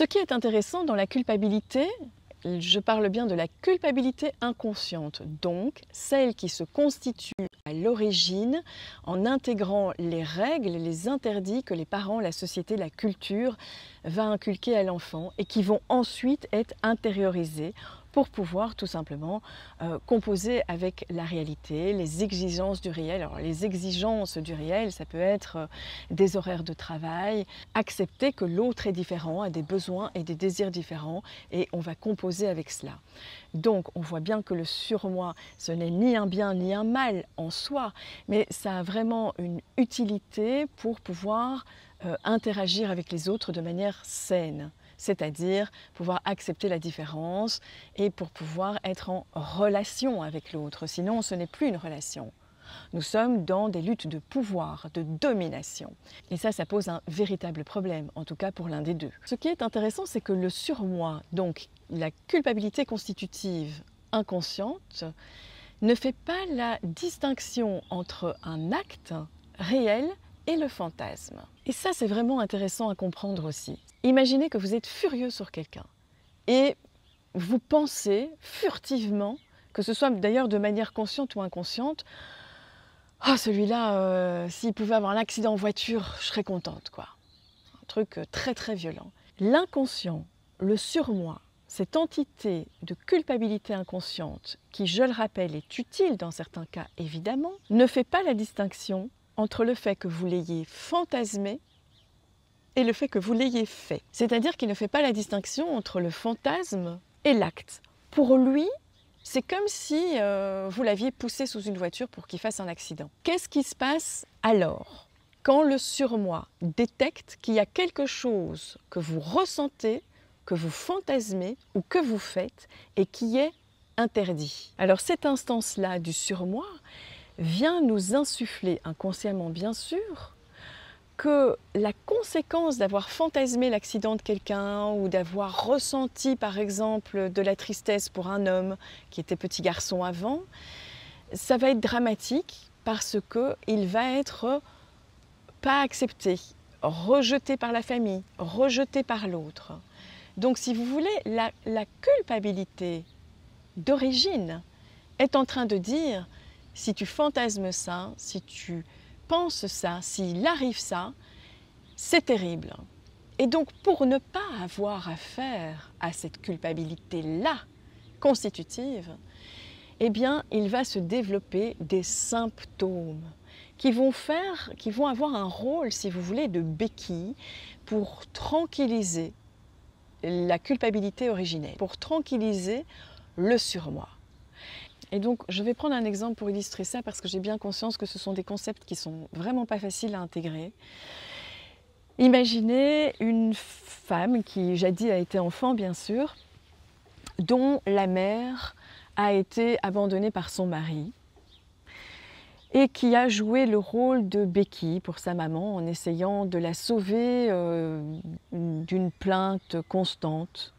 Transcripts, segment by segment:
Ce qui est intéressant dans la culpabilité, je parle bien de la culpabilité inconsciente, donc celle qui se constitue à l'origine en intégrant les règles, les interdits que les parents, la société, la culture va inculquer à l'enfant et qui vont ensuite être intériorisés pour pouvoir tout simplement composer avec la réalité, les exigences du réel. Alors les exigences du réel, ça peut être des horaires de travail, accepter que l'autre est différent, a des besoins et des désirs différents, et on va composer avec cela. Donc on voit bien que le surmoi, ce n'est ni un bien ni un mal en soi, mais ça a vraiment une utilité pour pouvoir interagir avec les autres de manière saine. C'est-à-dire pouvoir accepter la différence et pour pouvoir être en relation avec l'autre. Sinon, ce n'est plus une relation. Nous sommes dans des luttes de pouvoir, de domination. Et ça pose un véritable problème, en tout cas pour l'un des deux. Ce qui est intéressant, c'est que le surmoi, donc la culpabilité constitutive inconsciente, ne fait pas la distinction entre un acte réel et le fantasme. Et ça, c'est vraiment intéressant à comprendre aussi. Imaginez que vous êtes furieux sur quelqu'un et vous pensez furtivement, que ce soit d'ailleurs de manière consciente ou inconsciente, « Oh, celui-là, s'il pouvait avoir un accident en voiture, je serais contente, quoi. » Un truc très très violent. L'inconscient, le surmoi, cette entité de culpabilité inconsciente, qui, je le rappelle, est utile dans certains cas évidemment, ne fait pas la distinction entre le fait que vous l'ayez fantasmé et le fait que vous l'ayez fait. C'est-à-dire qu'il ne fait pas la distinction entre le fantasme et l'acte. Pour lui, c'est comme si vous l'aviez poussé sous une voiture pour qu'il fasse un accident. Qu'est-ce qui se passe alors quand le surmoi détecte qu'il y a quelque chose que vous ressentez, que vous fantasmez ou que vous faites et qui est interdit? Alors cette instance-là du surmoi vient nous insuffler, inconsciemment bien sûr, que la conséquence d'avoir fantasmé l'accident de quelqu'un ou d'avoir ressenti par exemple de la tristesse pour un homme qui était petit garçon avant, ça va être dramatique parce qu'il va être pas accepté, rejeté par la famille, rejeté par l'autre. Donc si vous voulez, la culpabilité d'origine est en train de dire, si tu fantasmes ça, si tu penses ça, s'il arrive ça, c'est terrible. Et donc pour ne pas avoir affaire à cette culpabilité-là, constitutive, eh bien il va se développer des symptômes qui vont avoir un rôle, si vous voulez, de béquille pour tranquilliser la culpabilité originelle, pour tranquilliser le surmoi. Et donc, je vais prendre un exemple pour illustrer ça parce que j'ai bien conscience que ce sont des concepts qui sont vraiment pas faciles à intégrer. Imaginez une femme qui jadis a été enfant, bien sûr, dont la mère a été abandonnée par son mari et qui a joué le rôle de béquille pour sa maman en essayant de la sauver d'une plainte constante.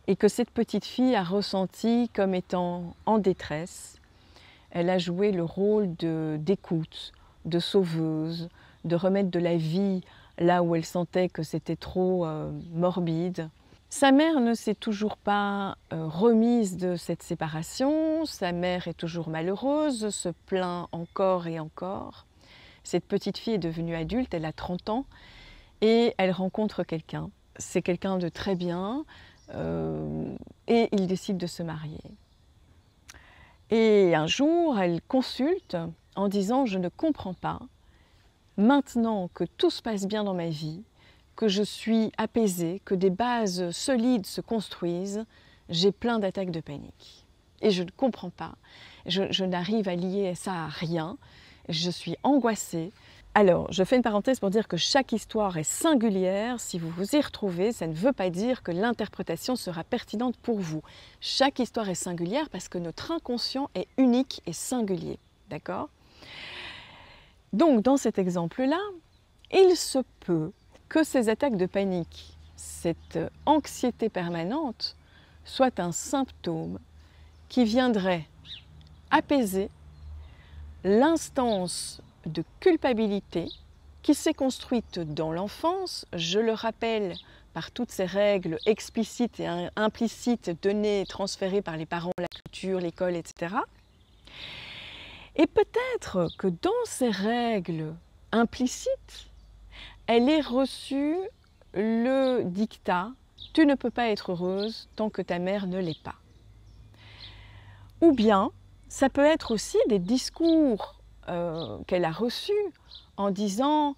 Et que cette petite fille a ressenti comme étant en détresse. Elle a joué le rôle d'écoute, de sauveuse, de remettre de la vie là où elle sentait que c'était trop morbide. Sa mère ne s'est toujours pas remise de cette séparation, sa mère est toujours malheureuse, se plaint encore et encore. Cette petite fille est devenue adulte, elle a 30 ans, et elle rencontre quelqu'un. C'est quelqu'un de très bien, et ils décident de se marier. Et un jour, elle consulte en disant « Je ne comprends pas, maintenant que tout se passe bien dans ma vie, que je suis apaisée, que des bases solides se construisent, j'ai plein d'attaques de panique. Et je ne comprends pas, je n'arrive à lier ça à rien, je suis angoissée. » Alors, je fais une parenthèse pour dire que chaque histoire est singulière. Si vous vous y retrouvez, ça ne veut pas dire que l'interprétation sera pertinente pour vous. Chaque histoire est singulière parce que notre inconscient est unique et singulier. D'accord ? Donc, dans cet exemple-là, il se peut que ces attaques de panique, cette anxiété permanente, soient un symptôme qui viendrait apaiser l'instance de culpabilité qui s'est construite dans l'enfance, je le rappelle, par toutes ces règles explicites et implicites données, transférées par les parents, la culture, l'école, etc. Et peut-être que dans ces règles implicites, elle ait reçu le dictat « tu ne peux pas être heureuse tant que ta mère ne l'est pas ». Ou bien, ça peut être aussi des discours qu'elle a reçus en disant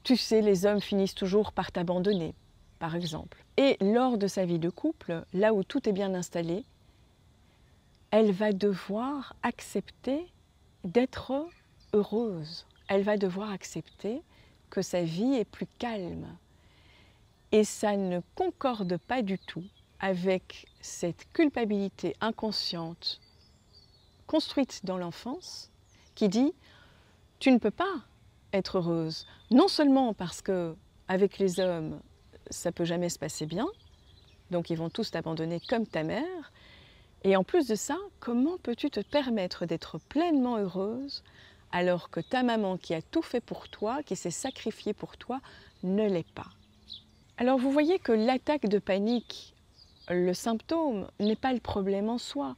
tu sais, les hommes finissent toujours par t'abandonner, par exemple. Et lors de sa vie de couple, là où tout est bien installé, elle va devoir accepter d'être heureuse. Elle va devoir accepter que sa vie est plus calme. Et ça ne concorde pas du tout avec cette culpabilité inconsciente construite dans l'enfance qui dit « tu ne peux pas être heureuse ». Non seulement parce que avec les hommes, ça ne peut jamais se passer bien, donc ils vont tous t'abandonner comme ta mère, et en plus de ça, comment peux-tu te permettre d'être pleinement heureuse alors que ta maman qui a tout fait pour toi, qui s'est sacrifiée pour toi, ne l'est pas? Alors vous voyez que l'attaque de panique, le symptôme, n'est pas le problème en soi.